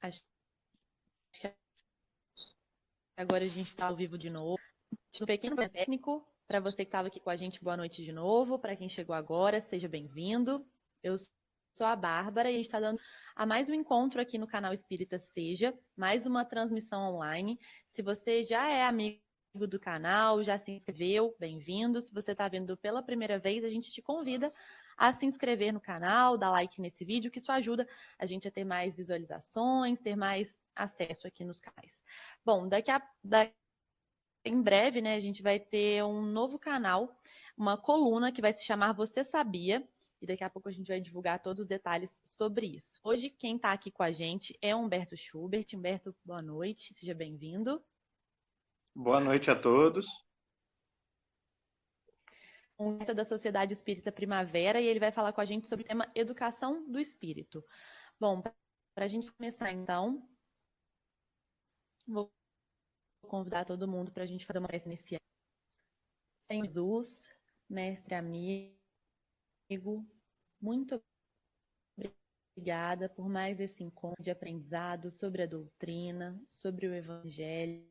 Acho que agora a gente está ao vivo de novo. Um pequeno técnico para você que estava aqui com a gente, boa noite de novo. Para quem chegou agora, seja bem-vindo. Eu sou a Bárbara e a gente está dando a mais um encontro aqui no canal Espírita Seja, mais uma transmissão online. Se você já é amigo do canal, já se inscreveu, bem-vindo. Se você está vendo pela primeira vez, a gente te convida a se inscrever no canal, dar like nesse vídeo, que isso ajuda a gente a ter mais visualizações, ter mais acesso aqui nos canais. Bom, em breve, né, a gente vai ter um novo canal, uma coluna que vai se chamar Você Sabia? E daqui a pouco a gente vai divulgar todos os detalhes sobre isso. Hoje, quem está aqui com a gente é Humberto Schubert. Humberto, boa noite, seja bem-vindo. Boa noite a todos. Humberto é da Sociedade Espírita Primavera e ele vai falar com a gente sobre o tema Educação do Espírito. Bom, para a gente começar então, vou convidar todo mundo para a gente fazer uma prece inicial. Senhor Jesus, mestre amigo, muito obrigada por mais esse encontro de aprendizado sobre a doutrina, sobre o Evangelho.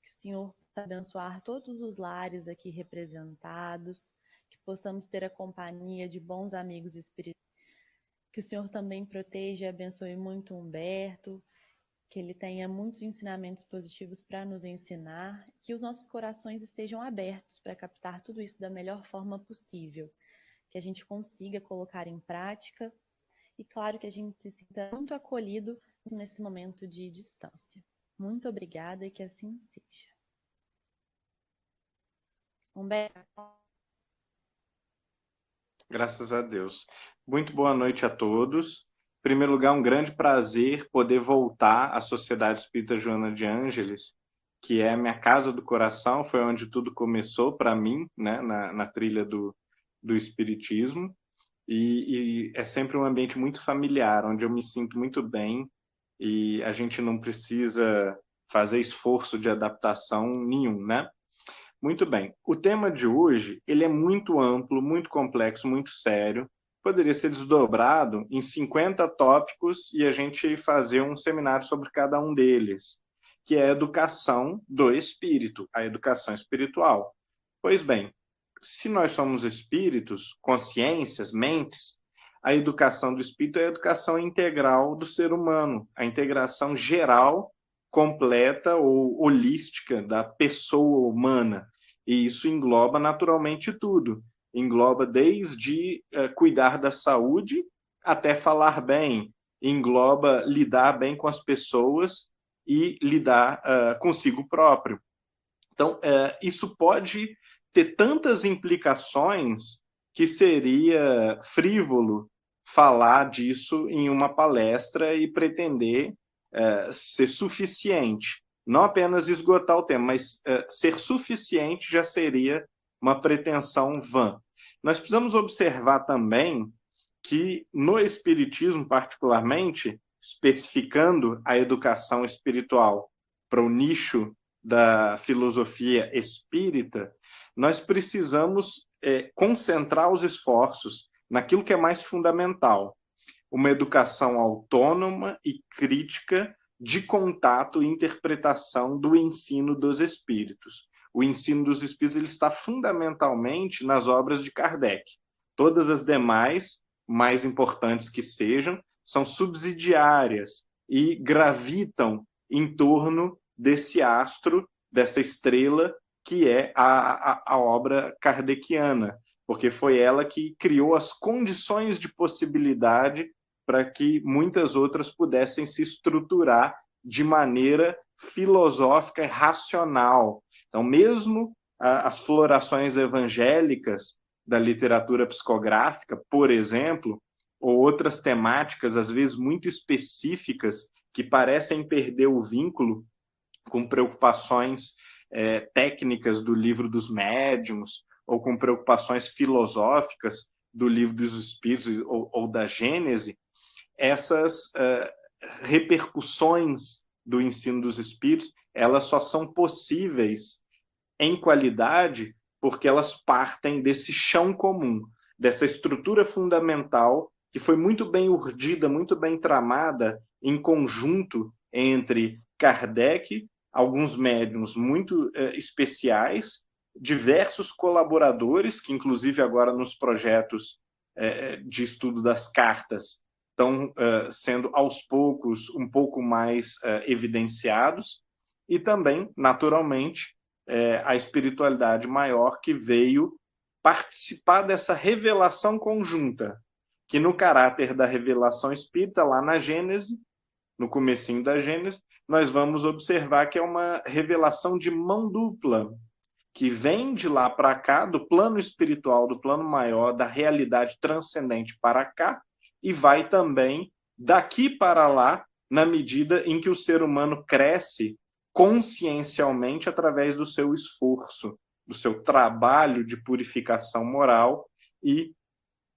Que o Senhor possa abençoar todos os lares aqui representados, que possamos ter a companhia de bons amigos espirituais. Que o Senhor também proteja e abençoe muito Humberto, que ele tenha muitos ensinamentos positivos para nos ensinar, que os nossos corações estejam abertos para captar tudo isso da melhor forma possível, que a gente consiga colocar em prática e, claro, que a gente se sinta muito acolhido nesse momento de distância. Muito obrigada e que assim seja. Humberto. Graças a Deus. Muito boa noite a todos. Em primeiro lugar, um grande prazer poder voltar à Sociedade Espírita Joana de Ângeles, que é a minha casa do coração, foi onde tudo começou para mim, né, na trilha do Espiritismo. E é sempre um ambiente muito familiar, onde eu me sinto muito bem e a gente não precisa fazer esforço de adaptação nenhum, né? Muito bem. O tema de hoje, ele é muito amplo, muito complexo, muito sério. Poderia ser desdobrado em 50 tópicos e a gente fazer um seminário sobre cada um deles, que é a educação do espírito, a educação espiritual. Pois bem, se nós somos espíritos, consciências, mentes, a educação do espírito é a educação integral do ser humano, a integração geral, completa ou holística da pessoa humana. E isso engloba naturalmente tudo. Engloba desde cuidar da saúde até falar bem. Engloba lidar bem com as pessoas e lidar consigo próprio. Então, isso pode ter tantas implicações que seria frívolo falar disso em uma palestra e pretender ser suficiente. Não apenas esgotar o tema, mas ser suficiente já seria uma pretensão vã. Nós precisamos observar também que no Espiritismo, particularmente, especificando a educação espiritual para o nicho da filosofia espírita, nós precisamos concentrar os esforços naquilo que é mais fundamental, uma educação autônoma e crítica de contato e interpretação do ensino dos espíritos. O ensino dos espíritos ele está fundamentalmente nas obras de Kardec. Todas as demais, mais importantes que sejam, são subsidiárias e gravitam em torno desse astro, dessa estrela, que é a obra kardeciana, porque foi ela que criou as condições de possibilidade para que muitas outras pudessem se estruturar de maneira filosófica e racional. Então, mesmo as florações evangélicas da literatura psicográfica, por exemplo, ou outras temáticas, às vezes muito específicas, que parecem perder o vínculo com preocupações técnicas do livro dos médiuns, ou com preocupações filosóficas do livro dos Espíritos ou da Gênese, essas repercussões do ensino dos Espíritos, elas só são possíveis em qualidade porque elas partem desse chão comum, dessa estrutura fundamental que foi muito bem urdida, muito bem tramada em conjunto entre Kardec, alguns médiuns muito especiais, diversos colaboradores, que inclusive agora nos projetos de estudo das cartas estão sendo aos poucos um pouco mais evidenciados, e também, naturalmente, a espiritualidade maior que veio participar dessa revelação conjunta, que no caráter da revelação espírita, lá na Gênese, no comecinho da Gênese, nós vamos observar que é uma revelação de mão dupla, que vem de lá para cá, do plano espiritual, do plano maior, da realidade transcendente para cá, e vai também daqui para lá, na medida em que o ser humano cresce consciencialmente através do seu esforço, do seu trabalho de purificação moral e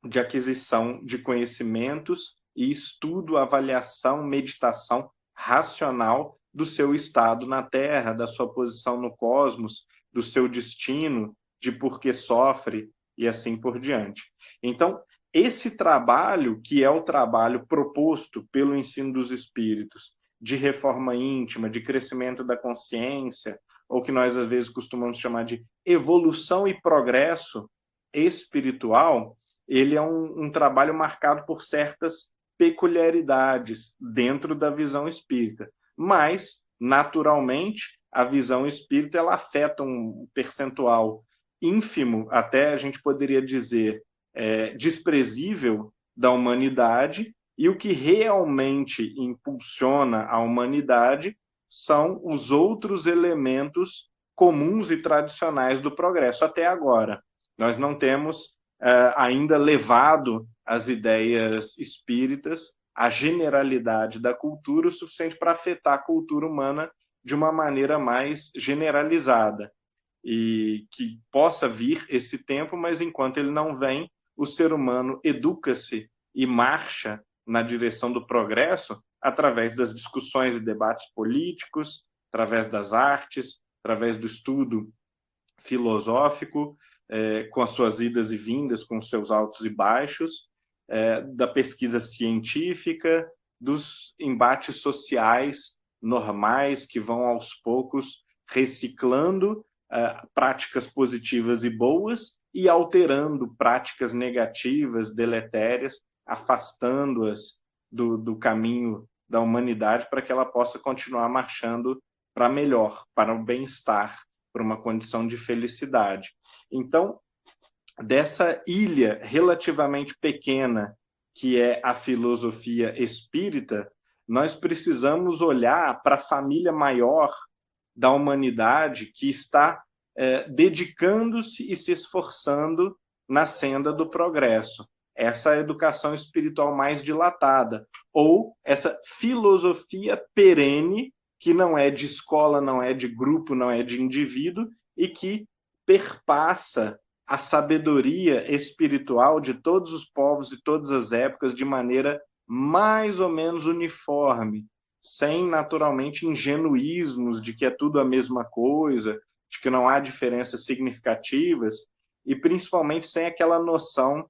de aquisição de conhecimentos e estudo, avaliação, meditação racional do seu estado na Terra, da sua posição no cosmos, do seu destino, de por que sofre e assim por diante. Então, esse trabalho, que é o trabalho proposto pelo ensino dos espíritos, de reforma íntima, de crescimento da consciência, ou que nós às vezes costumamos chamar de evolução e progresso espiritual, ele é um trabalho marcado por certas peculiaridades dentro da visão espírita. Mas, naturalmente, a visão espírita ela afeta um percentual ínfimo, até a gente poderia dizer desprezível, da humanidade, e o que realmente impulsiona a humanidade são os outros elementos comuns e tradicionais do progresso até agora. Nós não temos ainda levado as ideias espíritas à generalidade da cultura o suficiente para afetar a cultura humana de uma maneira mais generalizada, e que possa vir esse tempo, mas enquanto ele não vem, o ser humano educa-se e marcha na direção do progresso através das discussões e debates políticos, através das artes, através do estudo filosófico, com as suas idas e vindas, com os seus altos e baixos, da pesquisa científica, dos embates sociais normais que vão aos poucos reciclando práticas positivas e boas e alterando práticas negativas, deletérias, afastando-as do caminho da humanidade para que ela possa continuar marchando para melhor, para o bem-estar, para uma condição de felicidade. Então, dessa ilha relativamente pequena que é a filosofia espírita, nós precisamos olhar para a família maior da humanidade que está dedicando-se e se esforçando na senda do progresso. Essa educação espiritual mais dilatada, ou essa filosofia perene, que não é de escola, não é de grupo, não é de indivíduo, e que perpassa a sabedoria espiritual de todos os povos e todas as épocas de maneira mais ou menos uniforme, sem naturalmente ingenuísmos de que é tudo a mesma coisa, de que não há diferenças significativas, e principalmente sem aquela noção,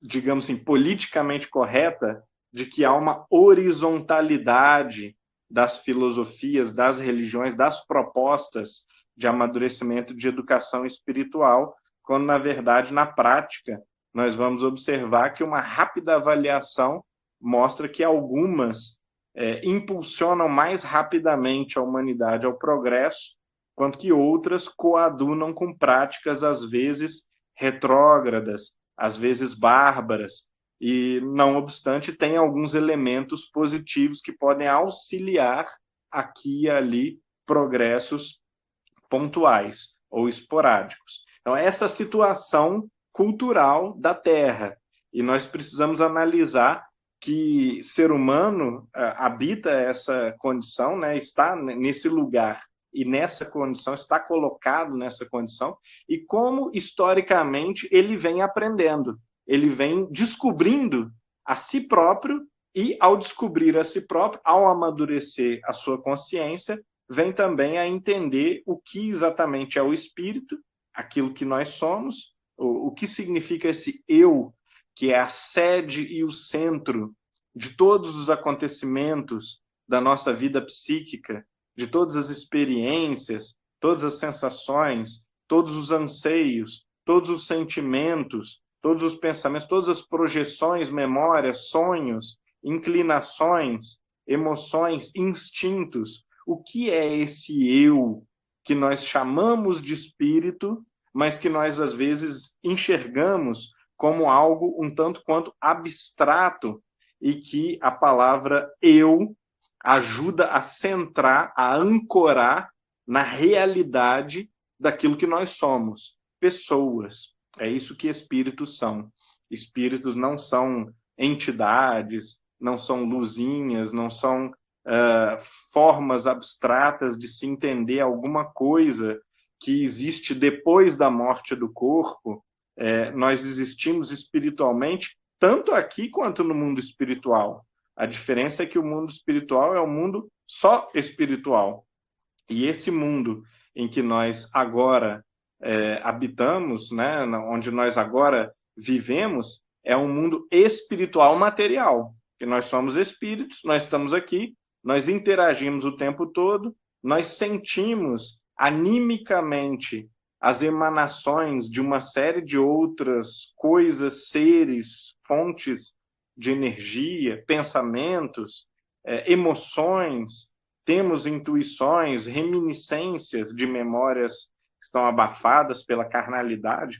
digamos assim, politicamente correta, de que há uma horizontalidade das filosofias, das religiões, das propostas de amadurecimento de educação espiritual, quando, na verdade, na prática, nós vamos observar que uma rápida avaliação mostra que algumas impulsionam mais rapidamente a humanidade ao progresso, quanto que outras coadunam com práticas, às vezes, retrógradas, às vezes bárbaras, e, não obstante, tem alguns elementos positivos que podem auxiliar aqui e ali progressos pontuais ou esporádicos. Então, essa situação cultural da Terra, e nós precisamos analisar que ser humano habita essa condição, né, está nesse lugar e nessa condição, está colocado nessa condição, e como historicamente ele vem aprendendo, ele vem descobrindo a si próprio, e ao descobrir a si próprio, ao amadurecer a sua consciência, vem também a entender o que exatamente é o espírito, aquilo que nós somos, o que significa esse eu que é a sede e o centro de todos os acontecimentos da nossa vida psíquica, de todas as experiências, todas as sensações, todos os anseios, todos os sentimentos, todos os pensamentos, todas as projeções, memórias, sonhos, inclinações, emoções, instintos. O que é esse eu que nós chamamos de espírito, mas que nós, às vezes, enxergamos como algo um tanto quanto abstrato e que a palavra eu ajuda a centrar, a ancorar na realidade daquilo que nós somos, pessoas. É isso que espíritos são. Espíritos não são entidades, não são luzinhas, não são formas abstratas de se entender alguma coisa que existe depois da morte do corpo. Nós existimos espiritualmente, tanto aqui quanto no mundo espiritual. A diferença é que o mundo espiritual é um mundo só espiritual. E esse mundo em que nós agora habitamos, né, onde nós agora vivemos, é um mundo espiritual material. Que nós somos espíritos, nós estamos aqui, nós interagimos o tempo todo, nós sentimos animicamente as emanações de uma série de outras coisas, seres, fontes de energia, pensamentos, emoções, temos intuições, reminiscências de memórias que estão abafadas pela carnalidade,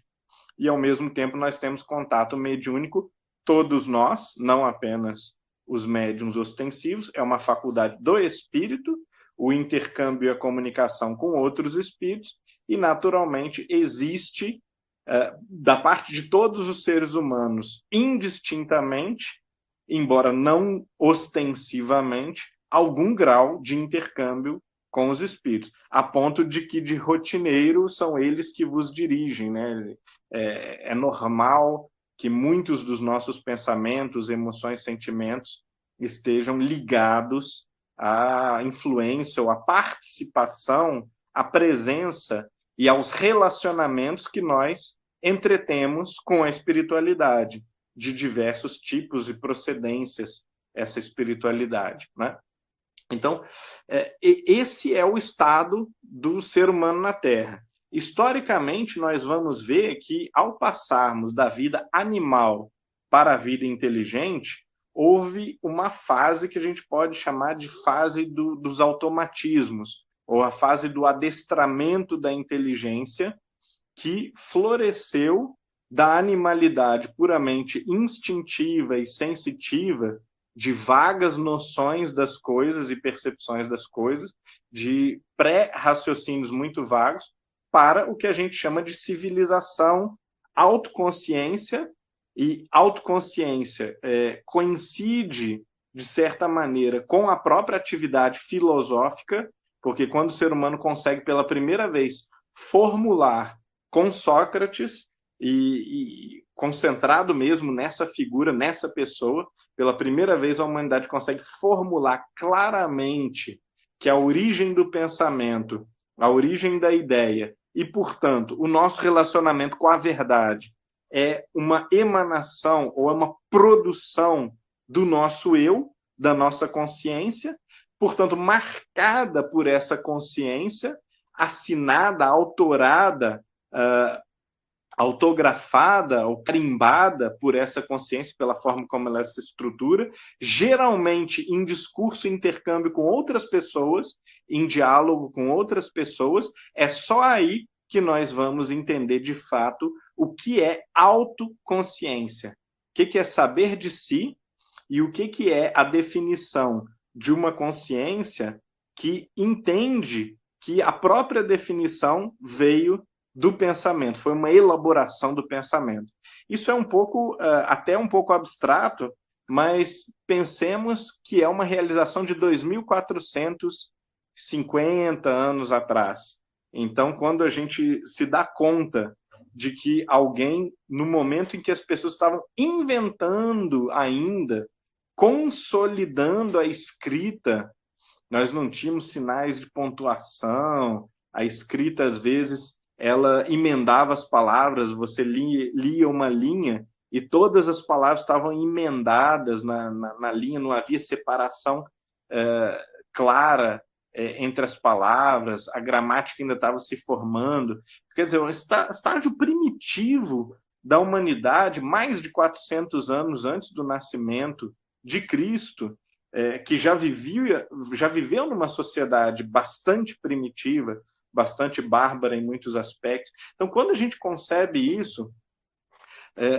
e ao mesmo tempo nós temos contato mediúnico, todos nós, não apenas os médiuns ostensivos, é uma faculdade do espírito, o intercâmbio e a comunicação com outros espíritos, e naturalmente existe, da parte de todos os seres humanos, indistintamente, embora não ostensivamente, algum grau de intercâmbio com os espíritos, a ponto de que de rotineiro são eles que vos dirigem, né? É normal que muitos dos nossos pensamentos, emoções, sentimentos estejam ligados à influência ou à participação, à presença e aos relacionamentos que nós entretemos com a espiritualidade, de diversos tipos e procedências, essa espiritualidade, né? Então, esse é o estado do ser humano na Terra. Historicamente, nós vamos ver que, ao passarmos da vida animal para a vida inteligente, houve uma fase que a gente pode chamar de fase dos automatismos, ou a fase do adestramento da inteligência, que floresceu da animalidade puramente instintiva e sensitiva, de vagas noções das coisas e percepções das coisas, de pré-raciocínios muito vagos, para o que a gente chama de civilização, autoconsciência, e autoconsciência coincide, de certa maneira, com a própria atividade filosófica, porque quando o ser humano consegue pela primeira vez formular com Sócrates, e concentrado mesmo nessa figura, nessa pessoa, pela primeira vez a humanidade consegue formular claramente que a origem do pensamento, a origem da ideia e, portanto, o nosso relacionamento com a verdade é uma emanação ou é uma produção do nosso eu, da nossa consciência, portanto, marcada por essa consciência, assinada, autorada, autografada ou carimbada por essa consciência, pela forma como ela se estrutura, geralmente em discurso e intercâmbio com outras pessoas, em diálogo com outras pessoas, é só aí que nós vamos entender de fato o que é autoconsciência, o que é saber de si e o que é a definição de uma consciência que entende que a própria definição veio do pensamento, foi uma elaboração do pensamento. Isso é um pouco, até um pouco abstrato, mas pensemos que é uma realização de 2.450 anos atrás. Então, quando a gente se dá conta de que alguém, no momento em que as pessoas estavam inventando ainda, consolidando a escrita, nós não tínhamos sinais de pontuação, a escrita, às vezes, ela emendava as palavras, você lia uma linha e todas as palavras estavam emendadas na linha, não havia separação clara entre as palavras, a gramática ainda estava se formando. Quer dizer, um estágio primitivo da humanidade, mais de 400 anos antes do nascimento de Cristo, que já viveu numa sociedade bastante primitiva, bastante bárbara em muitos aspectos. Então, quando a gente concebe isso,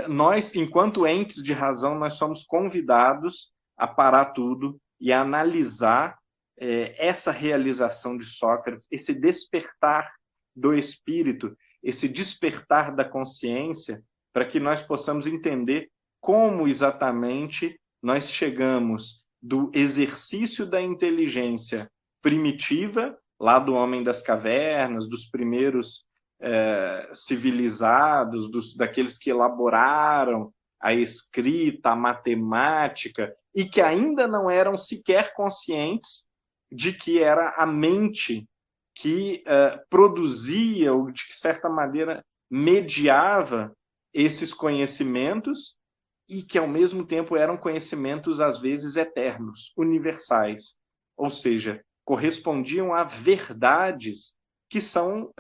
nós, enquanto entes de razão, nós somos convidados a parar tudo e a analisar essa realização de Sócrates, esse despertar do espírito, esse despertar da consciência, para que nós possamos entender como exatamente nós chegamos do exercício da inteligência primitiva, lá do homem das cavernas, dos primeiros civilizados, daqueles que elaboraram a escrita, a matemática, e que ainda não eram sequer conscientes de que era a mente que produzia, ou de certa maneira mediava esses conhecimentos, e que ao mesmo tempo eram conhecimentos às vezes eternos, universais, ou seja, correspondiam a verdades que são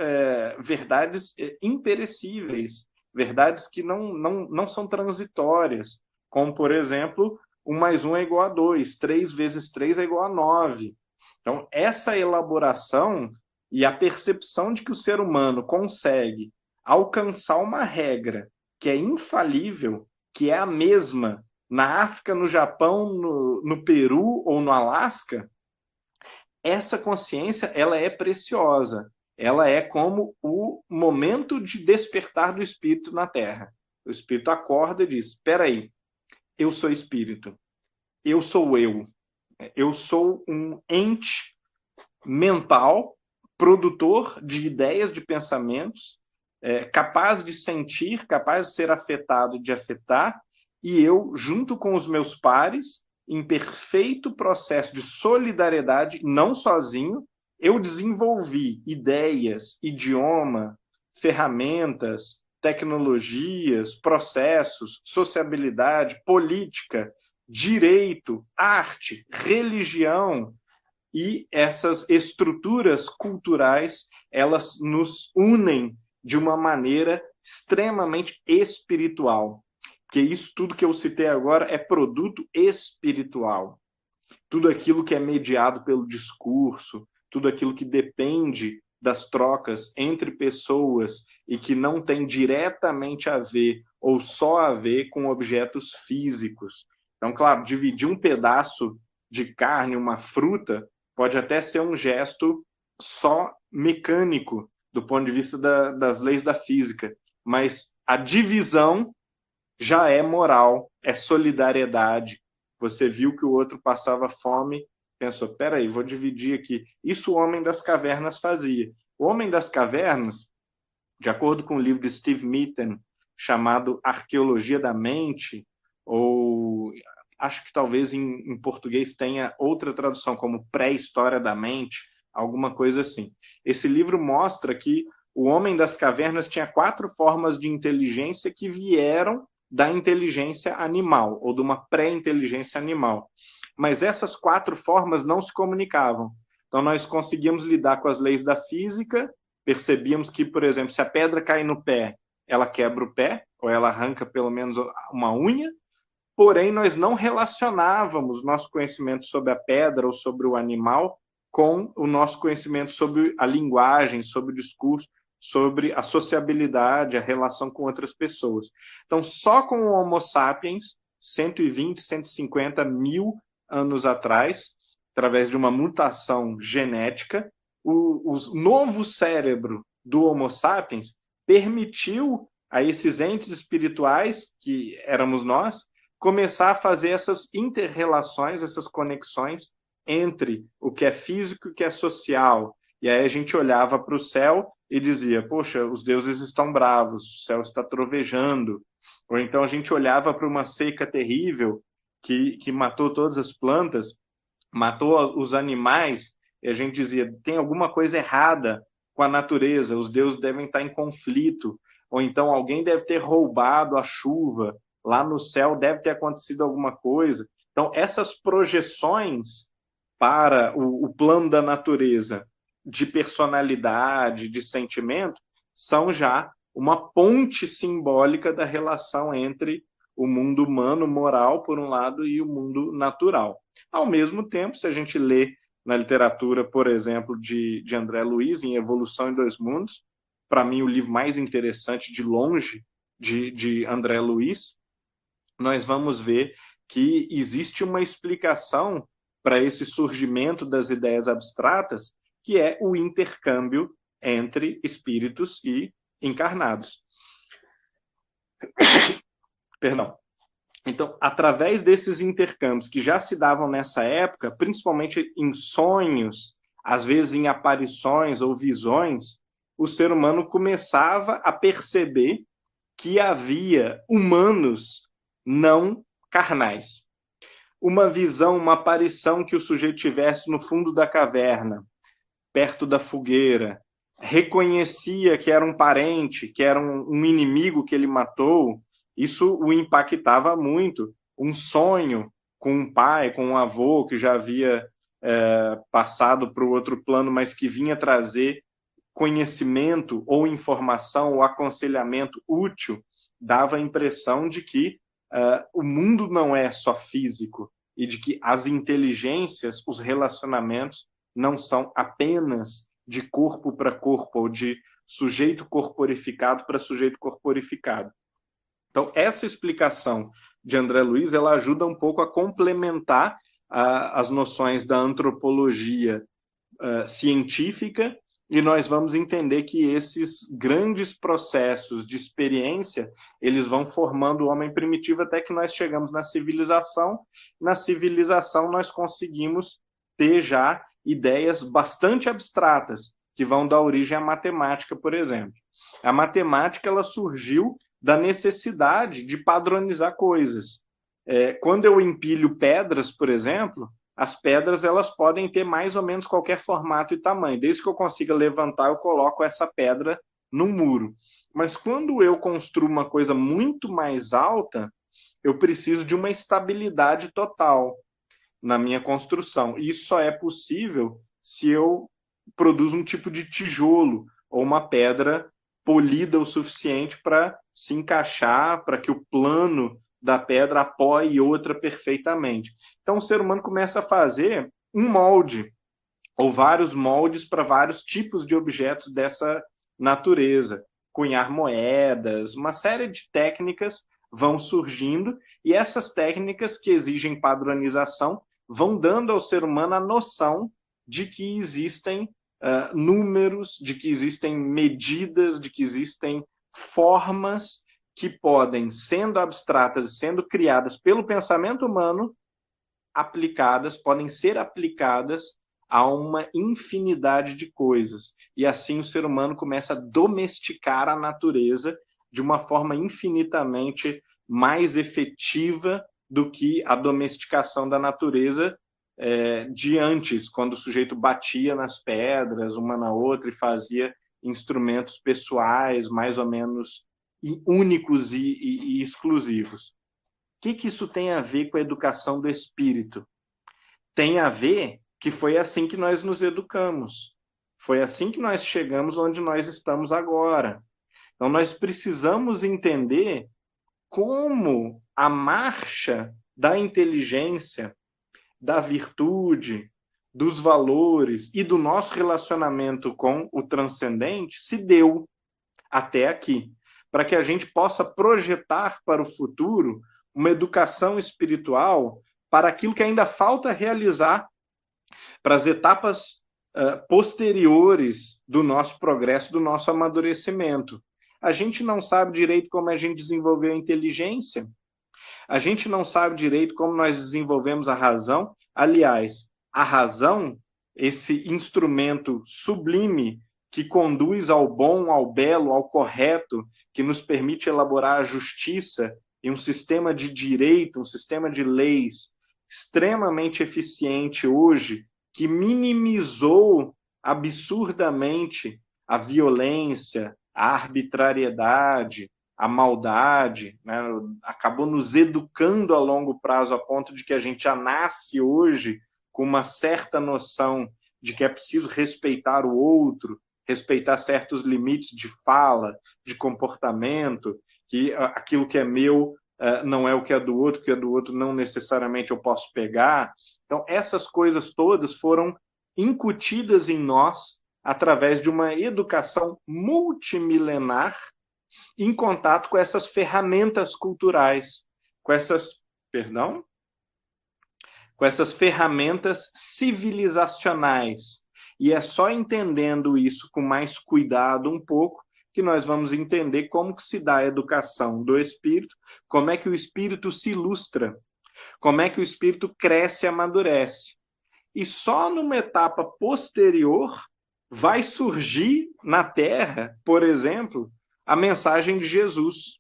verdades imperecíveis, verdades que não são transitórias, como, por exemplo, 1 mais 1 é igual a 2, 3 vezes 3 é igual a 9. Então, essa elaboração e a percepção de que o ser humano consegue alcançar uma regra que é infalível, que é a mesma na África, no Japão, no Peru ou no Alasca, essa consciência ela é preciosa. Ela é como o momento de despertar do espírito na Terra. O espírito acorda e diz: espera aí, eu sou espírito, eu sou eu sou um ente mental, produtor de ideias, de pensamentos, capaz de sentir, capaz de ser afetado, de afetar, e eu, junto com os meus pares, em perfeito processo de solidariedade, não sozinho, eu desenvolvi ideias, idioma, ferramentas, tecnologias, processos, sociabilidade, política, direito, arte, religião, e essas estruturas culturais, elas nos unem de uma maneira extremamente espiritual. Porque isso tudo que eu citei agora é produto espiritual. Tudo aquilo que é mediado pelo discurso, tudo aquilo que depende das trocas entre pessoas e que não tem diretamente a ver ou só a ver com objetos físicos. Então, claro, dividir um pedaço de carne, uma fruta, pode até ser um gesto só mecânico, do ponto de vista das leis da física, mas a divisão já é moral, é solidariedade. Você viu que o outro passava fome, pensou, peraí, vou dividir aqui. Isso o homem das cavernas fazia. O homem das cavernas, de acordo com o livro de Steve Mitten, chamado Arqueologia da Mente, ou acho que talvez em português tenha outra tradução, como Pré-História da Mente, alguma coisa assim. Esse livro mostra que o homem das cavernas tinha 4 formas de inteligência que vieram da inteligência animal, ou de uma pré-inteligência animal. Mas essas 4 formas não se comunicavam. Então, nós conseguíamos lidar com as leis da física, percebíamos que, por exemplo, se a pedra cair no pé, ela quebra o pé, ou ela arranca pelo menos uma unha, porém, nós não relacionávamos nosso conhecimento sobre a pedra ou sobre o animal com o nosso conhecimento sobre a linguagem, sobre o discurso, sobre a sociabilidade, a relação com outras pessoas. Então, só com o Homo sapiens, 120, 150 mil anos atrás, através de uma mutação genética, o novo cérebro do Homo sapiens permitiu a esses entes espirituais, que éramos nós, começar a fazer essas inter-relações, essas conexões entre o que é físico e o que é social. E aí a gente olhava para o céu e dizia, poxa, os deuses estão bravos, o céu está trovejando. Ou então a gente olhava para uma seca terrível que matou todas as plantas, matou os animais, e a gente dizia, tem alguma coisa errada com a natureza, os deuses devem estar em conflito, ou então alguém deve ter roubado a chuva, lá no céu deve ter acontecido alguma coisa. Então, essas projeções para o plano da natureza de personalidade, de sentimento, são já uma ponte simbólica da relação entre o mundo humano, moral, por um lado, e o mundo natural. Ao mesmo tempo, se a gente lê na literatura, por exemplo, de André Luiz, em Evolução em Dois Mundos, para mim o livro mais interessante de longe de André Luiz, nós vamos ver que existe uma explicação para esse surgimento das ideias abstratas, que é o intercâmbio entre espíritos e encarnados. Perdão. Então, através desses intercâmbios que já se davam nessa época, principalmente em sonhos, às vezes em aparições ou visões, o ser humano começava a perceber que havia humanos não carnais. Uma visão, uma aparição que o sujeito tivesse no fundo da caverna, perto da fogueira, reconhecia que era um parente, que era um inimigo que ele matou, isso o impactava muito. Um sonho com um pai, com um avô que já havia passado para o outro plano, mas que vinha trazer conhecimento ou informação ou aconselhamento útil, dava a impressão de que o mundo não é só físico e de que as inteligências, os relacionamentos, não são apenas de corpo para corpo ou de sujeito corporificado para sujeito corporificado. Então, essa explicação de André Luiz, ela ajuda um pouco a complementar as noções da antropologia científica, e nós vamos entender que esses grandes processos de experiência, eles vão formando o homem primitivo até que nós chegamos na civilização. Na civilização, nós conseguimos ter já ideias bastante abstratas, que vão dar origem à matemática, por exemplo. A matemática, ela surgiu da necessidade de padronizar coisas. Quando eu empilho pedras, por exemplo, as pedras elas podem ter mais ou menos qualquer formato e tamanho. Desde que eu consiga levantar, eu coloco essa pedra no muro. Mas quando eu construo uma coisa muito mais alta, eu preciso de uma estabilidade total na minha construção. E isso só é possível se eu produzo um tipo de tijolo ou uma pedra polida o suficiente para se encaixar, para que o plano da pedra apoie outra perfeitamente. Então, o ser humano começa a fazer um molde, ou vários moldes para vários tipos de objetos dessa natureza. Cunhar moedas, uma série de técnicas vão surgindo, e essas técnicas que exigem padronização vão dando ao ser humano a noção de que existem números, de que existem medidas, de que existem formas que podem, sendo abstratas e sendo criadas pelo pensamento humano, podem ser aplicadas a uma infinidade de coisas. E assim o ser humano começa a domesticar a natureza de uma forma infinitamente mais efetiva do que a domesticação da natureza de antes, quando o sujeito batia nas pedras, uma na outra, e fazia instrumentos pessoais mais ou menos únicos e exclusivos. O que isso tem a ver com a educação do espírito? Tem a ver que foi assim que nós nos educamos. Foi assim que nós chegamos onde nós estamos agora. Então, nós precisamos entender como a marcha da inteligência, da virtude, dos valores e do nosso relacionamento com o transcendente se deu até aqui, para que a gente possa projetar para o futuro uma educação espiritual para aquilo que ainda falta realizar, para as etapas posteriores do nosso progresso, do nosso amadurecimento. A gente não sabe direito como a gente desenvolveu a inteligência, a gente não sabe direito como nós desenvolvemos a razão. Aliás, a razão, esse instrumento sublime que conduz ao bom, ao belo, ao correto, que nos permite elaborar a justiça e um sistema de direito, um sistema de leis extremamente eficiente hoje, que minimizou absurdamente a violência, a arbitrariedade, a maldade, né? Acabou nos educando a longo prazo a ponto de que a gente já nasce hoje com uma certa noção de que é preciso respeitar o outro, respeitar certos limites de fala, de comportamento, que aquilo que é meu não é o que é do outro, o que é do outro não necessariamente eu posso pegar. Então, essas coisas todas foram incutidas em nós através de uma educação multimilenar em contato com essas ferramentas culturais, com essas, perdão, com essas ferramentas civilizacionais. E é só entendendo isso com mais cuidado um pouco que nós vamos entender como que se dá a educação do espírito, como é que o espírito se ilustra, como é que o espírito cresce e amadurece. E só numa etapa posterior vai surgir na Terra, por exemplo, a mensagem de Jesus.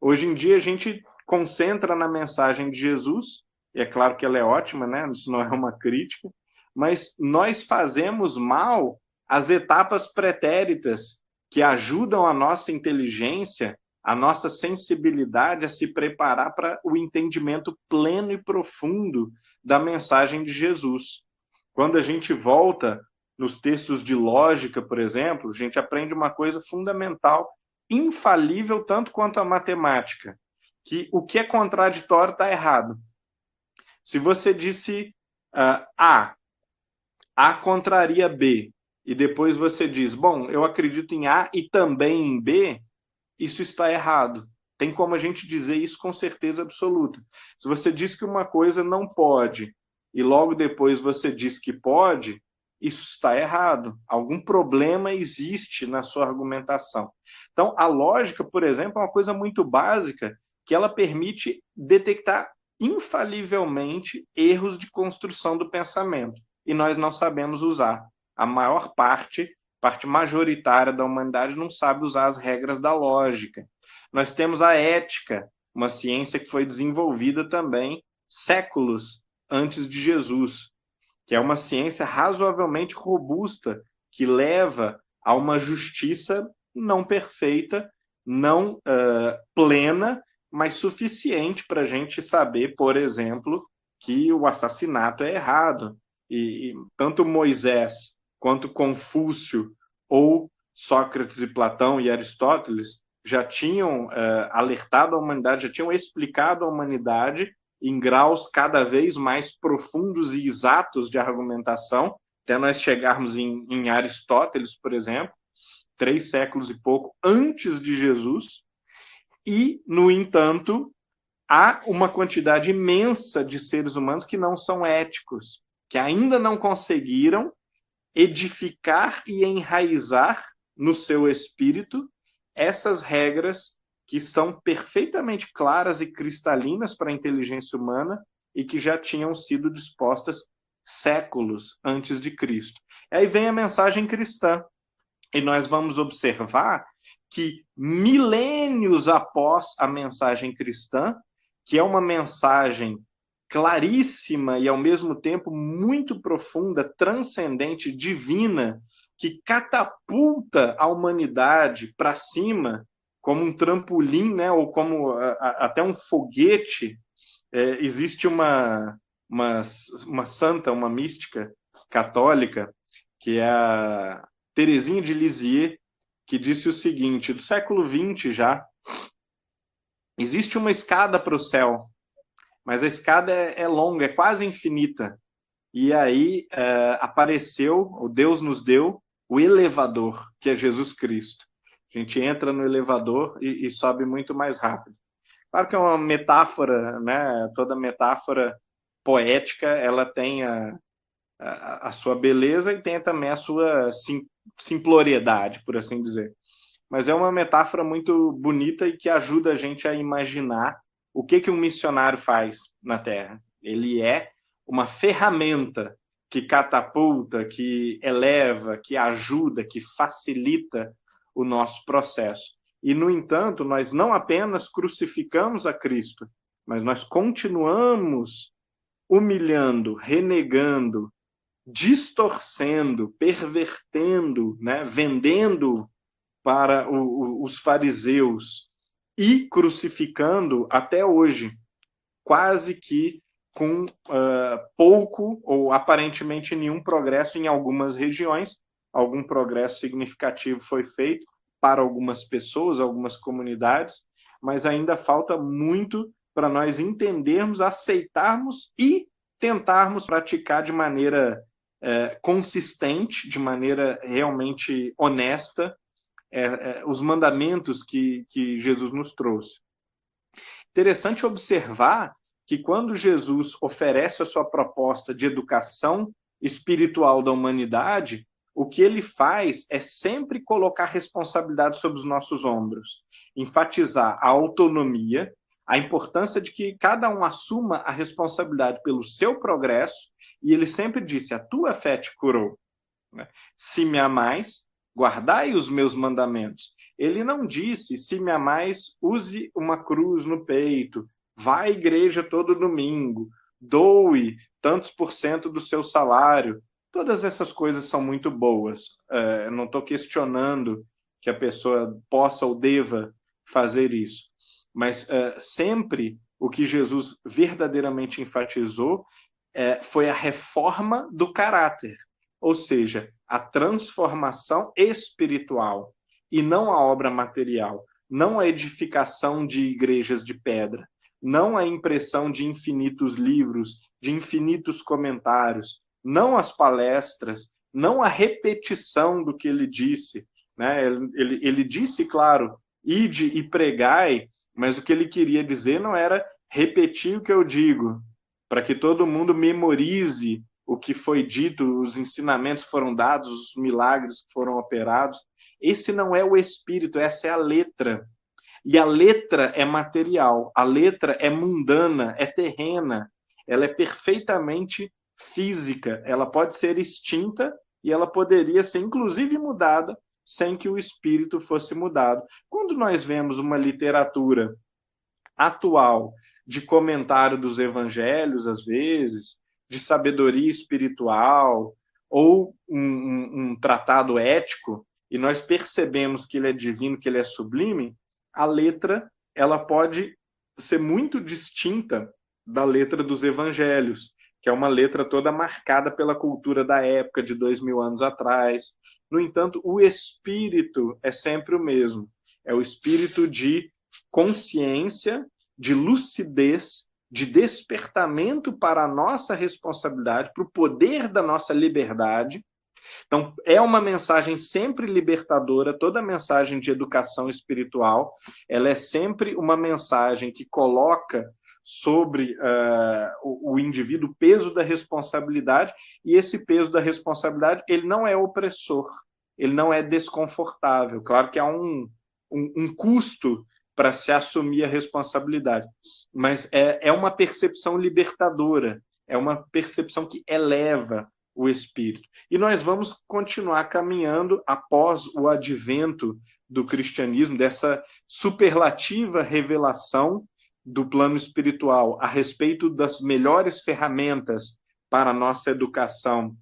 Hoje em dia a gente concentra na mensagem de Jesus, e é claro que ela é ótima, né? Isso não é uma crítica, mas nós fazemos mal às etapas pretéritas que ajudam a nossa inteligência, a nossa sensibilidade a se preparar para o entendimento pleno e profundo da mensagem de Jesus. Quando a gente volta nos textos de lógica, por exemplo, a gente aprende uma coisa fundamental, infalível tanto quanto a matemática, que o que é contraditório está errado. Se você disse A contraria B, e depois você diz, bom, eu acredito em A e também em B, isso está errado. Tem como a gente dizer isso com certeza absoluta. Se você diz que uma coisa não pode e logo depois você diz que pode, isso está errado. Algum problema existe na sua argumentação. Então, a lógica, por exemplo, é uma coisa muito básica que ela permite detectar infalivelmente erros de construção do pensamento. E nós não sabemos usar. A maior parte majoritária da humanidade não sabe usar as regras da lógica. Nós temos a ética, uma ciência que foi desenvolvida também séculos antes de Jesus, que é uma ciência razoavelmente robusta, que leva a uma justiça não perfeita, não plena, mas suficiente para a gente saber, por exemplo, que o assassinato é errado. E tanto Moisés quanto Confúcio ou Sócrates e Platão e Aristóteles já tinham alertado a humanidade, já tinham explicado a humanidade em graus cada vez mais profundos e exatos de argumentação, até nós chegarmos em Aristóteles, por exemplo, 3 séculos e pouco antes de Jesus, e, no entanto, há uma quantidade imensa de seres humanos que não são éticos, que ainda não conseguiram edificar e enraizar no seu espírito essas regras que estão perfeitamente claras e cristalinas para a inteligência humana e que já tinham sido dispostas séculos antes de Cristo. Aí vem a mensagem cristã, e nós vamos observar que milênios após a mensagem cristã, que é uma mensagem claríssima e ao mesmo tempo muito profunda, transcendente, divina, que catapulta a humanidade para cima como um trampolim, né, ou como até um foguete. Existe uma santa, uma mística católica, que é a Teresinha de Lisieux, que disse o seguinte, do século XX já, existe uma escada para o céu, mas a escada é longa, é quase infinita. E aí apareceu, o Deus nos deu, o elevador, que é Jesus Cristo. A gente entra no elevador e sobe muito mais rápido. Claro que é uma metáfora, né? Toda metáfora poética, ela tem a sua beleza e tem também a sua simploriedade, por assim dizer. Mas é uma metáfora muito bonita e que ajuda a gente a imaginar o que um missionário faz na Terra. Ele é uma ferramenta que catapulta, que eleva, que ajuda, que facilita o nosso processo. E, no entanto, nós não apenas crucificamos a Cristo, mas nós continuamos humilhando, renegando, distorcendo, pervertendo, né? Vendendo para os fariseus e crucificando até hoje, quase que com pouco ou aparentemente nenhum progresso em algumas regiões. Algum progresso significativo foi feito para algumas pessoas, algumas comunidades, mas ainda falta muito para nós entendermos, aceitarmos e tentarmos praticar de maneira consistente, de maneira realmente honesta, os mandamentos que Jesus nos trouxe. Interessante observar que quando Jesus oferece a sua proposta de educação espiritual da humanidade, o que ele faz é sempre colocar responsabilidade sobre os nossos ombros, enfatizar a autonomia, a importância de que cada um assuma a responsabilidade pelo seu progresso, e ele sempre disse: a tua fé te curou. Se me amais, guardai os meus mandamentos. Ele não disse: se me amais, use uma cruz no peito, vá à igreja todo domingo, doe tantos por cento do seu salário. Todas essas coisas são muito boas. Não estou questionando que a pessoa possa ou deva fazer isso. Mas sempre o que Jesus verdadeiramente enfatizou foi a reforma do caráter. Ou seja, a transformação espiritual e não a obra material, não a edificação de igrejas de pedra, não a impressão de infinitos livros, de infinitos comentários, não as palestras, não a repetição do que ele disse. Né? Ele disse, claro, ide e pregai, mas o que ele queria dizer não era repetir o que eu digo, para que todo mundo memorize o que foi dito, os ensinamentos foram dados, os milagres que foram operados. Esse não é o espírito, essa é a letra. E a letra é material, a letra é mundana, é terrena, ela é perfeitamente física, ela pode ser extinta e ela poderia ser, inclusive, mudada sem que o espírito fosse mudado. Quando nós vemos uma literatura atual de comentário dos evangelhos, às vezes, de sabedoria espiritual, ou um tratado ético, e nós percebemos que ele é divino, que ele é sublime, a letra ela pode ser muito distinta da letra dos evangelhos, que é uma letra toda marcada pela cultura da época, de 2000 anos atrás. No entanto, o espírito é sempre o mesmo. É o espírito de consciência, de lucidez, de despertamento para a nossa responsabilidade, para o poder da nossa liberdade. Então, é uma mensagem sempre libertadora, toda mensagem de educação espiritual, ela é sempre uma mensagem que coloca sobre o indivíduo o peso da responsabilidade, e esse peso da responsabilidade, ele não é opressor, ele não é desconfortável. Claro que há um custo para se assumir a responsabilidade, mas é uma percepção libertadora, é uma percepção que eleva o espírito. E nós vamos continuar caminhando após o advento do cristianismo, dessa superlativa revelação do plano espiritual a respeito das melhores ferramentas para a nossa educação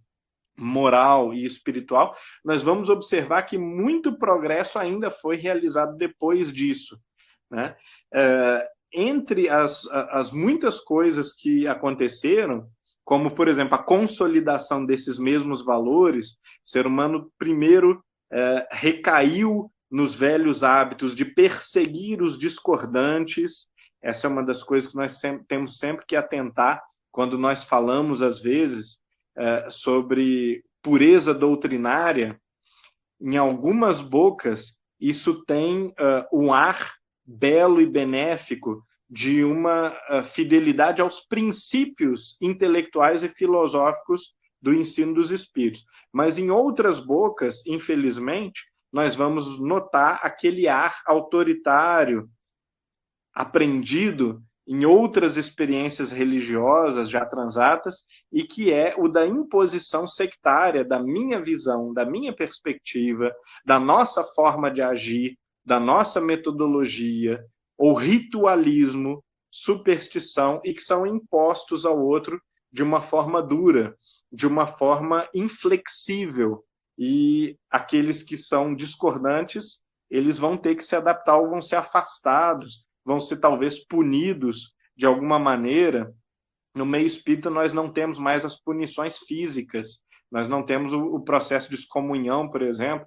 moral e espiritual. Nós vamos observar que muito progresso ainda foi realizado depois disso. Né? Entre as muitas coisas que aconteceram, como, por exemplo, a consolidação desses mesmos valores, o ser humano primeiro recaiu nos velhos hábitos de perseguir os discordantes. Essa é uma das coisas que nós temos sempre que atentar quando nós falamos, às vezes, sobre pureza doutrinária. Em algumas bocas, isso tem um ar belo e benéfico de uma fidelidade aos princípios intelectuais e filosóficos do ensino dos espíritos. Mas em outras bocas, infelizmente, nós vamos notar aquele ar autoritário aprendido em outras experiências religiosas já transatas, e que é o da imposição sectária da minha visão, da minha perspectiva, da nossa forma de agir, da nossa metodologia, ou ritualismo, superstição, e que são impostos ao outro de uma forma dura, de uma forma inflexível. E aqueles que são discordantes eles vão ter que se adaptar ou vão ser afastados, vão ser talvez punidos de alguma maneira. No meio espírita, nós não temos mais as punições físicas, nós não temos o processo de excomunhão, por exemplo,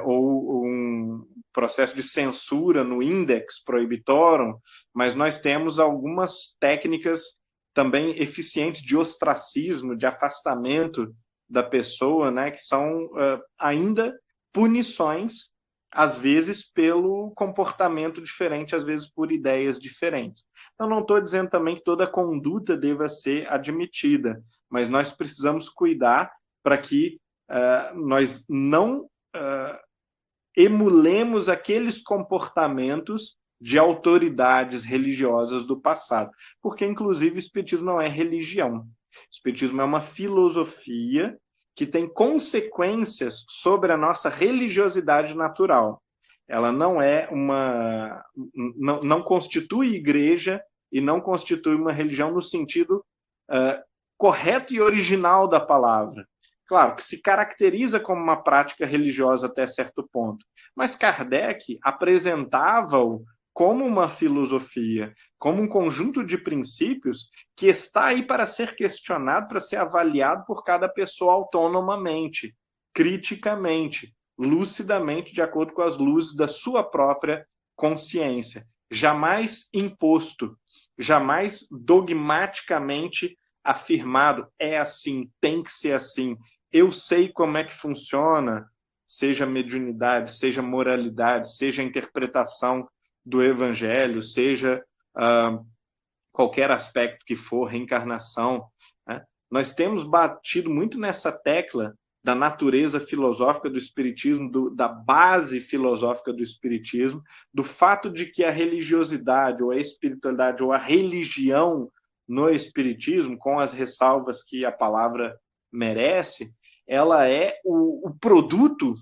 ou um processo de censura no Index Prohibitorum, mas nós temos algumas técnicas também eficientes de ostracismo, de afastamento da pessoa, né, que são ainda punições, às vezes pelo comportamento diferente, às vezes por ideias diferentes. Eu não estou dizendo também que toda conduta deva ser admitida, mas nós precisamos cuidar para que nós não emulemos aqueles comportamentos de autoridades religiosas do passado, porque, inclusive, o Espiritismo não é religião. O Espiritismo é uma filosofia que tem consequências sobre a nossa religiosidade natural. Ela não é uma... não constitui igreja e não constitui uma religião no sentido correto e original da palavra. Claro, que se caracteriza como uma prática religiosa até certo ponto. Mas Kardec apresentava-o como uma filosofia, como um conjunto de princípios que está aí para ser questionado, para ser avaliado por cada pessoa autonomamente, criticamente, lucidamente, de acordo com as luzes da sua própria consciência. Jamais imposto, jamais dogmaticamente afirmado, é assim, tem que ser assim, eu sei como é que funciona, seja mediunidade, seja moralidade, seja interpretação do evangelho, seja qualquer aspecto que for, reencarnação. Né? Nós temos batido muito nessa tecla da natureza filosófica do Espiritismo, da base filosófica do Espiritismo, do fato de que a religiosidade, ou a espiritualidade, ou a religião no Espiritismo, com as ressalvas que a palavra merece, ela é o produto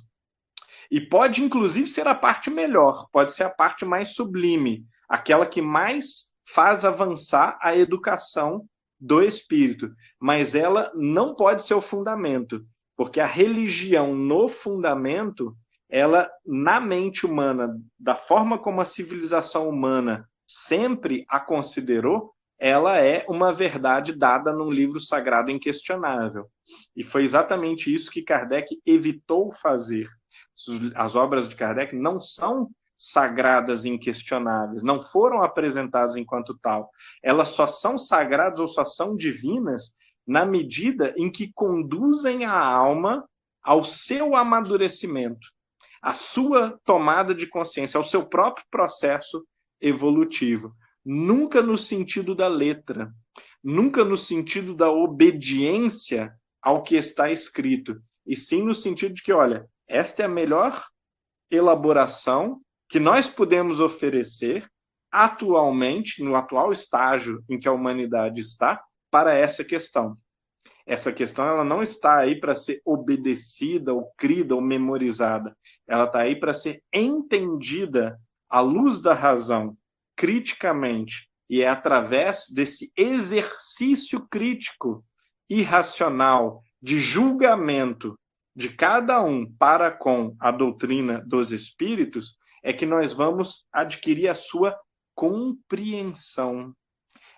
e pode, inclusive, ser a parte melhor, pode ser a parte mais sublime, aquela que mais faz avançar a educação do espírito, mas ela não pode ser o fundamento, porque a religião no fundamento, ela, na mente humana, da forma como a civilização humana sempre a considerou, ela é uma verdade dada num livro sagrado inquestionável. E foi exatamente isso que Kardec evitou fazer. As obras de Kardec não são sagradas e inquestionáveis, não foram apresentadas enquanto tal. Elas só são sagradas ou só são divinas na medida em que conduzem a alma ao seu amadurecimento, à sua tomada de consciência, ao seu próprio processo evolutivo. Nunca no sentido da letra, nunca no sentido da obediência ao que está escrito, e sim no sentido de que, olha, esta é a melhor elaboração que nós podemos oferecer atualmente, no atual estágio em que a humanidade está, para essa questão. Essa questão ela não está aí para ser obedecida, ou crida, ou memorizada. Ela está aí para ser entendida à luz da razão, criticamente. E é através desse exercício crítico, irracional, de julgamento de cada um para com a doutrina dos espíritos, é que nós vamos adquirir a sua compreensão.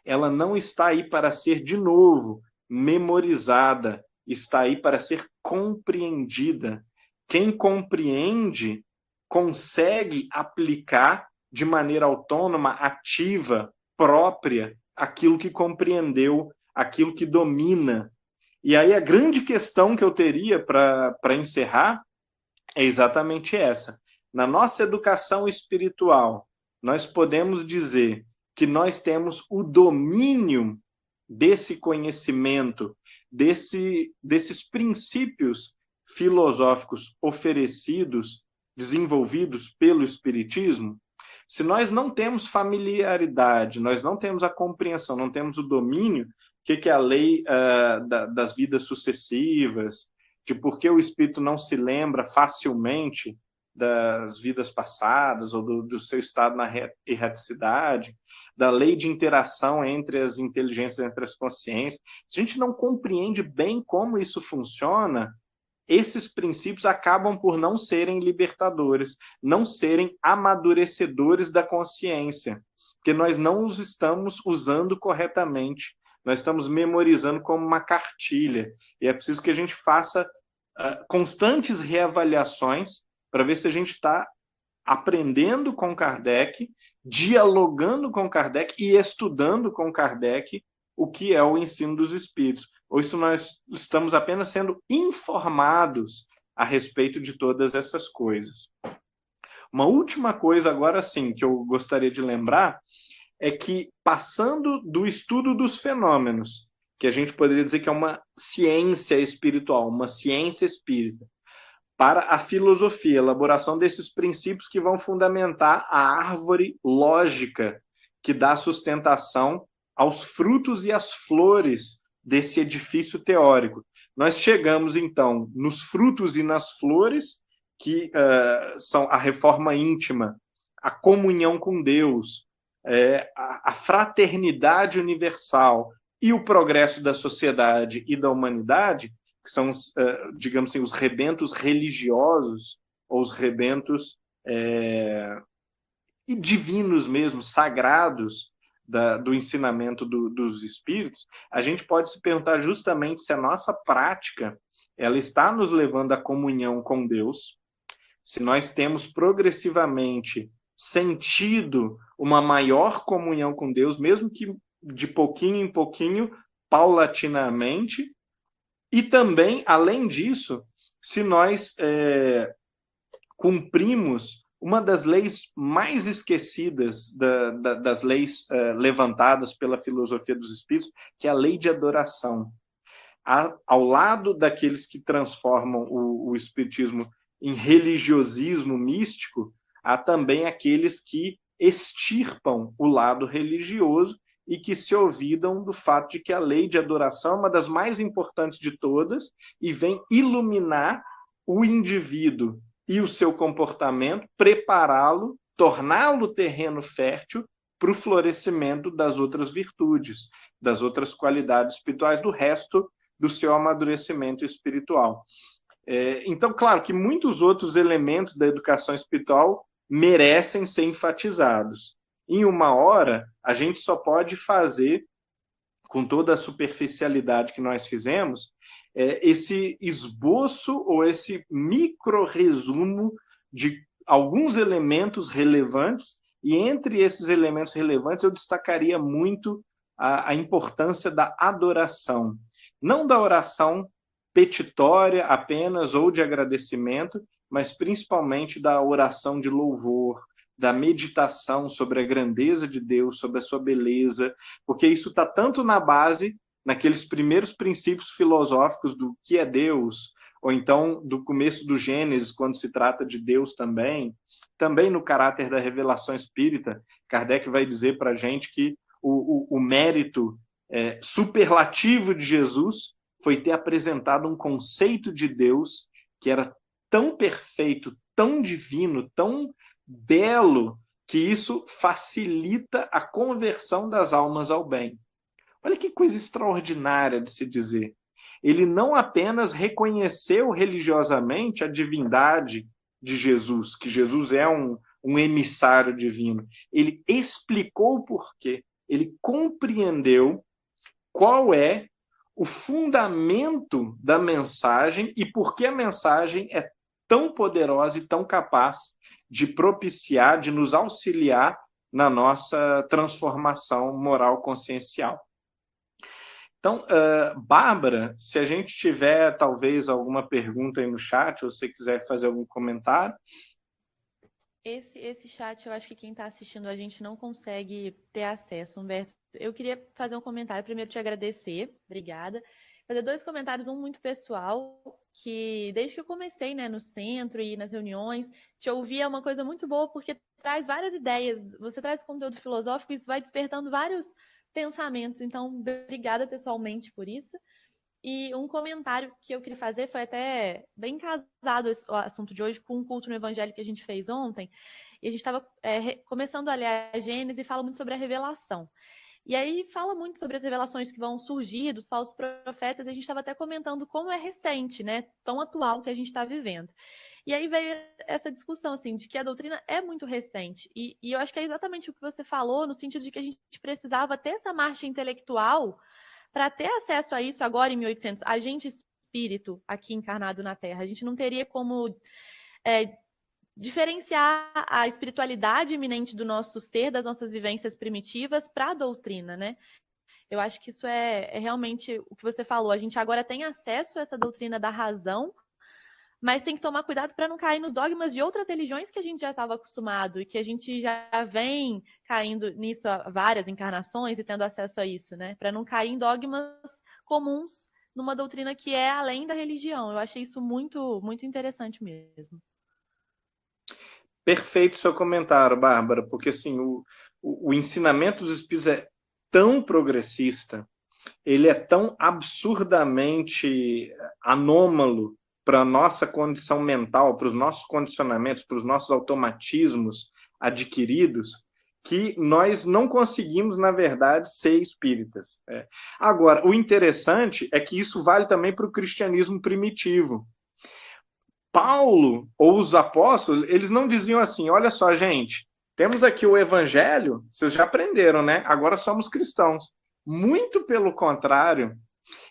Ela não está aí para ser, de novo, memorizada, está aí para ser compreendida. Quem compreende consegue aplicar de maneira autônoma, ativa, própria, aquilo que compreendeu, aquilo que domina. E aí a grande questão que eu teria para encerrar é exatamente essa. Na nossa educação espiritual, nós podemos dizer que nós temos o domínio desse conhecimento, desses princípios filosóficos oferecidos, desenvolvidos pelo Espiritismo. Se nós não temos familiaridade, nós não temos a compreensão, não temos o domínio, o que é a lei das vidas sucessivas, de por que o espírito não se lembra facilmente das vidas passadas ou do seu estado na erraticidade, da lei de interação entre as inteligências, entre as consciências. Se a gente não compreende bem como isso funciona, esses princípios acabam por não serem libertadores, não serem amadurecedores da consciência, porque nós não os estamos usando corretamente, nós estamos memorizando como uma cartilha, e é preciso que a gente faça constantes reavaliações para ver se a gente está aprendendo com Kardec, dialogando com Kardec e estudando com Kardec o que é o ensino dos espíritos. Ou isso nós estamos apenas sendo informados a respeito de todas essas coisas. Uma última coisa agora sim que eu gostaria de lembrar é que, passando do estudo dos fenômenos, que a gente poderia dizer que é uma ciência espiritual, uma ciência espírita, para a filosofia, a elaboração desses princípios que vão fundamentar a árvore lógica que dá sustentação aos frutos e às flores desse edifício teórico. Nós chegamos, então, nos frutos e nas flores, que são a reforma íntima, a comunhão com Deus, a fraternidade universal e o progresso da sociedade e da humanidade, que são, digamos assim, os rebentos religiosos, ou os rebentos divinos mesmo, sagrados, do ensinamento dos espíritos, a gente pode se perguntar justamente se a nossa prática ela está nos levando à comunhão com Deus, se nós temos progressivamente sentido uma maior comunhão com Deus, mesmo que de pouquinho em pouquinho, paulatinamente, e também, além disso, se nós cumprimos uma das leis mais esquecidas das leis levantadas pela filosofia dos espíritos, que é a lei de adoração. Ao lado daqueles que transformam o espiritismo em religiosismo místico, há também aqueles que extirpam o lado religioso e que se olvidam do fato de que a lei de adoração é uma das mais importantes de todas e vem iluminar o indivíduo e o seu comportamento, prepará-lo, torná-lo terreno fértil para o florescimento das outras virtudes, das outras qualidades espirituais, do resto do seu amadurecimento espiritual. Então, claro que muitos outros elementos da educação espiritual merecem ser enfatizados. Em uma hora, a gente só pode fazer, com toda a superficialidade que nós fizemos, esse esboço ou esse micro-resumo de alguns elementos relevantes, e entre esses elementos relevantes eu destacaria muito a importância da adoração. Não da oração petitória apenas ou de agradecimento, mas principalmente da oração de louvor, da meditação sobre a grandeza de Deus, sobre a sua beleza, porque isso está tanto na base, naqueles primeiros princípios filosóficos do que é Deus, ou então do começo do Gênesis, quando se trata de Deus também no caráter da revelação espírita, Kardec vai dizer para a gente que o mérito superlativo de Jesus foi ter apresentado um conceito de Deus que era tão perfeito, tão divino, tão belo, que isso facilita a conversão das almas ao bem. Olha que coisa extraordinária de se dizer. Ele não apenas reconheceu religiosamente a divindade de Jesus, que Jesus é um emissário divino. Ele explicou o porquê. Ele compreendeu qual é o fundamento da mensagem e por que a mensagem é tão poderosa e tão capaz de propiciar, de nos auxiliar na nossa transformação moral consciencial. Então, Bárbara, se a gente tiver talvez alguma pergunta aí no chat, ou se você quiser fazer algum comentário. Esse chat, eu acho que quem está assistindo a gente não consegue ter acesso, Humberto. Eu queria fazer um comentário, primeiro te agradecer, obrigada. Fazer 2 comentários, um muito pessoal, que desde que eu comecei, né, no centro e nas reuniões, te ouvir é uma coisa muito boa, porque traz várias ideias, você traz conteúdo filosófico, isso vai despertando vários pensamentos, então obrigada pessoalmente por isso. E um comentário que eu queria fazer foi até bem casado o assunto de hoje com um culto no Evangelho que a gente fez ontem. E a gente estava começando a ler a Gênesis e fala muito sobre a revelação. E aí fala muito sobre as revelações que vão surgir dos falsos profetas, e a gente estava até comentando como é recente, né? Tão atual que a gente está vivendo. E aí veio essa discussão, assim, de que a doutrina é muito recente. E eu acho que é exatamente o que você falou, no sentido de que a gente precisava ter essa marcha intelectual para ter acesso a isso agora em 1800. A gente espírito aqui encarnado na Terra. A gente não teria como diferenciar a espiritualidade iminente do nosso ser, das nossas vivências primitivas, para a doutrina, né? Eu acho que isso é realmente o que você falou. A gente agora tem acesso a essa doutrina da razão, mas tem que tomar cuidado para não cair nos dogmas de outras religiões que a gente já estava acostumado e que a gente já vem caindo nisso há várias encarnações e tendo acesso a isso, né? Para não cair em dogmas comuns numa doutrina que é além da religião. Eu achei isso muito, muito interessante mesmo. Perfeito seu comentário, Bárbara, porque assim, o ensinamento dos espíritos é tão progressista, ele é tão absurdamente anômalo para a nossa condição mental, para os nossos condicionamentos, para os nossos automatismos adquiridos, que nós não conseguimos, na verdade, ser espíritas. Agora, o interessante é que isso vale também para o cristianismo primitivo. Paulo, ou os apóstolos, eles não diziam assim, olha só, gente, temos aqui o evangelho, vocês já aprenderam, né? Agora somos cristãos. Muito pelo contrário,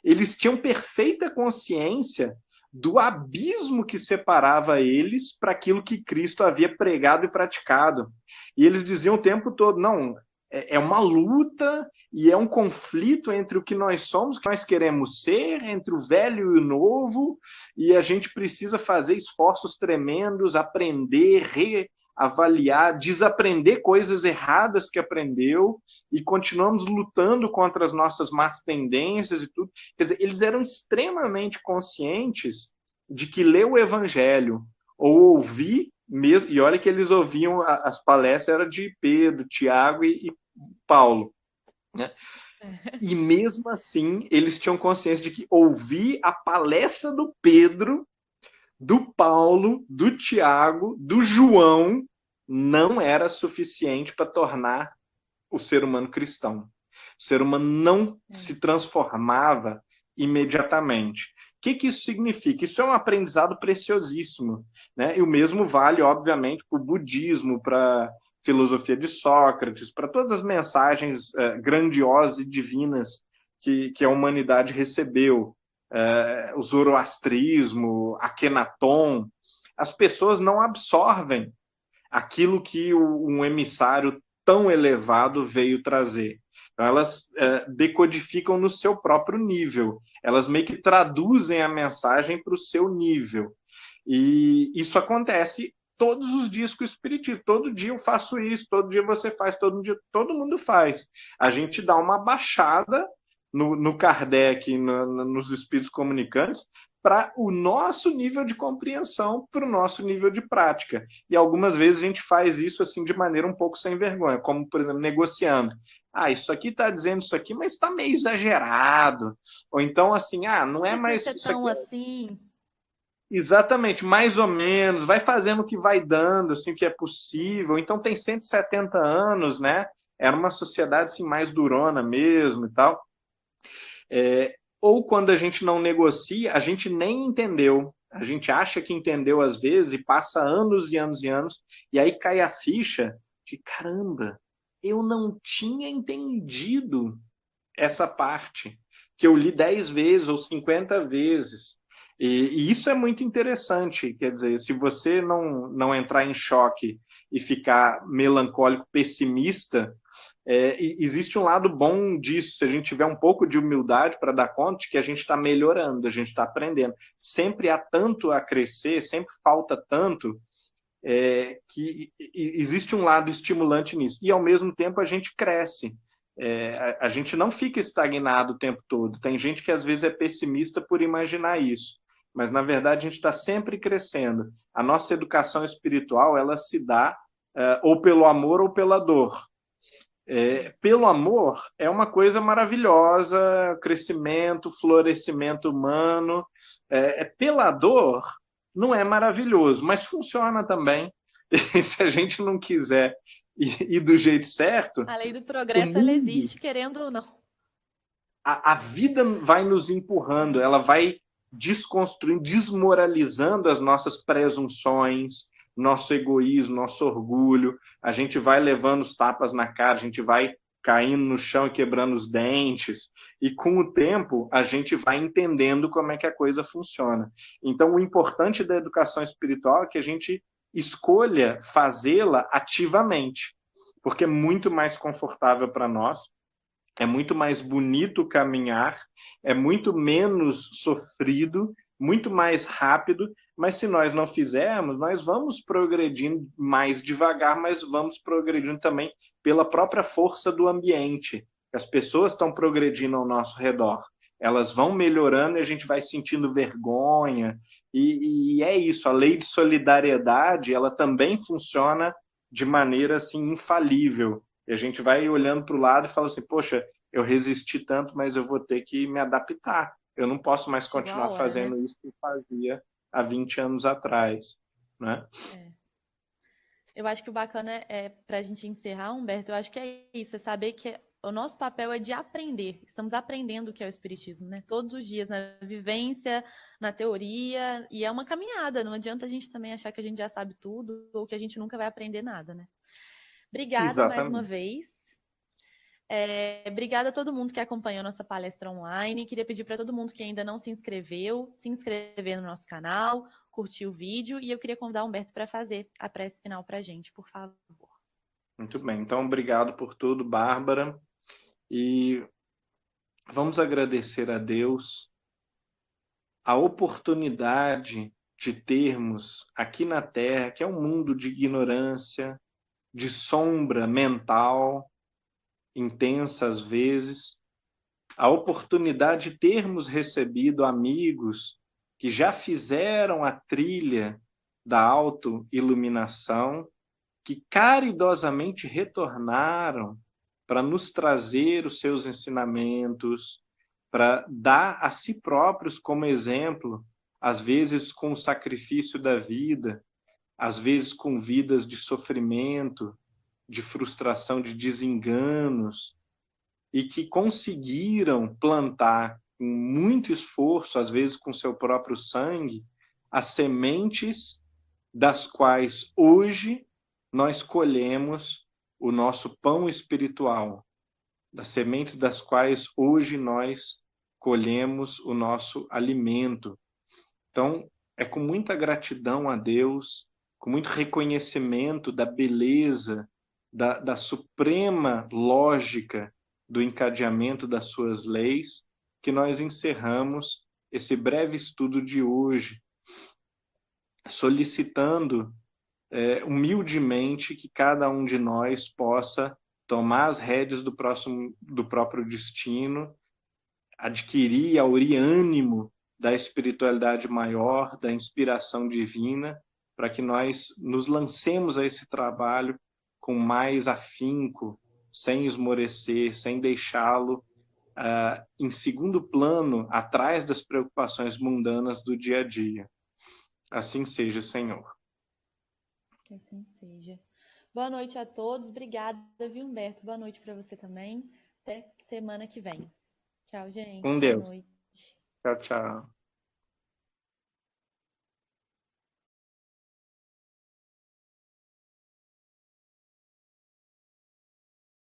eles tinham perfeita consciência do abismo que separava eles para aquilo que Cristo havia pregado e praticado. E eles diziam o tempo todo, não, é uma luta e é um conflito entre o que nós somos, o que nós queremos ser, entre o velho e o novo, e a gente precisa fazer esforços tremendos, aprender, reavaliar, desaprender coisas erradas que aprendeu, e continuamos lutando contra as nossas más tendências e tudo. Quer dizer, eles eram extremamente conscientes de que ler o evangelho ou ouvir mesmo, e olha que eles ouviam as palestras era de Pedro, Tiago e Paulo, né? E mesmo assim eles tinham consciência de que ouvir a palestra do Pedro, do Paulo, do Tiago, do João não era suficiente para tornar o ser humano cristão. O ser humano não se transformava imediatamente. O que isso significa? Isso é um aprendizado preciosíssimo, né? E o mesmo vale, obviamente, para o budismo, para a filosofia de Sócrates, para todas as mensagens grandiosas e divinas que a humanidade recebeu. O zoroastrismo, Akenaton. As pessoas não absorvem aquilo que um emissário tão elevado veio trazer. Então, elas decodificam no seu próprio nível. Elas meio que traduzem a mensagem para o seu nível. E isso acontece todos os dias com o espiritismo. Todo dia eu faço isso, todo dia você faz, todo dia todo mundo faz. A gente dá uma baixada no Kardec, nos espíritos comunicantes, para o nosso nível de compreensão, para o nosso nível de prática. E algumas vezes a gente faz isso assim de maneira um pouco sem vergonha, como, por exemplo, negociando. Isso aqui está dizendo isso aqui, mas está meio exagerado. Ou então, assim, não é mais... Ser tão assim... Exatamente, mais ou menos, vai fazendo o que vai dando, assim, o que é possível. Então tem 170 anos, né? Era uma sociedade assim, mais durona mesmo e tal. Ou quando a gente não negocia, a gente nem entendeu. A gente acha que entendeu às vezes e passa anos e anos e anos, e aí cai a ficha de caramba, eu não tinha entendido essa parte, que eu li 10 vezes ou 50 vezes. E isso é muito interessante, quer dizer, se você não entrar em choque e ficar melancólico, pessimista, existe um lado bom disso, se a gente tiver um pouco de humildade para dar conta de que a gente está melhorando, a gente está aprendendo. Sempre há tanto a crescer, sempre falta tanto, que existe um lado estimulante nisso. E, ao mesmo tempo, a gente cresce. A gente não fica estagnado o tempo todo. Tem gente que, às vezes, é pessimista por imaginar isso. Mas, na verdade, a gente está sempre crescendo. A nossa educação espiritual, ela se dá ou pelo amor ou pela dor. Pelo amor é uma coisa maravilhosa, crescimento, florescimento humano. Pela dor não é maravilhoso, mas funciona também. E se a gente não quiser e do jeito certo, A lei do o progresso, ela mundo, existe, querendo ou não. a vida vai nos empurrando, ela vai desconstruindo, desmoralizando as nossas presunções, nosso egoísmo, nosso orgulho. A gente vai levando os tapas na cara, a gente vai caindo no chão e quebrando os dentes. E com o tempo, a gente vai entendendo como é que a coisa funciona. Então, o importante da educação espiritual é que a gente escolha fazê-la ativamente, porque é muito mais confortável para nós, é muito mais bonito caminhar, é muito menos sofrido, muito mais rápido, mas se nós não fizermos, nós vamos progredindo mais devagar, mas vamos progredindo também pela própria força do ambiente. As pessoas estão progredindo ao nosso redor, elas vão melhorando e a gente vai sentindo vergonha, e é isso, a lei de solidariedade, ela também funciona de maneira assim infalível. E a gente vai olhando para o lado e fala assim, poxa, eu resisti tanto, mas eu vou ter que me adaptar. Eu não posso mais Chegou a continuar hora, né? fazendo isso que eu fazia há 20 anos atrás, né? É. Eu acho que o bacana para a gente encerrar, Humberto, eu acho que é isso, é saber que o nosso papel é de aprender. Estamos aprendendo o que é o Espiritismo, né? Todos os dias, na vivência, na teoria, e é uma caminhada. Não adianta a gente também achar que a gente já sabe tudo ou que a gente nunca vai aprender nada, né? Obrigada mais uma Exatamente. vez. Obrigada a todo mundo que acompanhou nossa palestra online. Queria pedir para todo mundo que ainda não se inscreveu, se inscrever no nosso canal, curtir o vídeo. E eu queria convidar o Humberto para fazer a prece final para a gente, por favor. Muito bem. Então, obrigado por tudo, Bárbara. E vamos agradecer a Deus a oportunidade de termos aqui na Terra, que é um mundo de ignorância, de sombra mental, intensa às vezes, a oportunidade de termos recebido amigos que já fizeram a trilha da autoiluminação, que caridosamente retornaram para nos trazer os seus ensinamentos, para dar a si próprios como exemplo, às vezes com o sacrifício da vida, às vezes com vidas de sofrimento, de frustração, de desenganos, e que conseguiram plantar com muito esforço, às vezes com seu próprio sangue, as sementes das quais hoje nós colhemos o nosso pão espiritual, das sementes das quais hoje nós colhemos o nosso alimento. Então, é com muita gratidão a Deus, com muito reconhecimento da beleza, da suprema lógica do encadeamento das suas leis, que nós encerramos esse breve estudo de hoje, solicitando humildemente que cada um de nós possa tomar as rédeas do próprio destino, adquirir, aurir ânimo da espiritualidade maior, da inspiração divina, para que nós nos lancemos a esse trabalho com mais afinco, sem esmorecer, sem deixá-lo em segundo plano, atrás das preocupações mundanas do dia a dia. Assim seja, Senhor. Que assim seja. Boa noite a todos. Obrigada, viu, Humberto? Boa noite para você também. Até semana que vem. Tchau, gente. Com Boa Deus. noite. Tchau, tchau.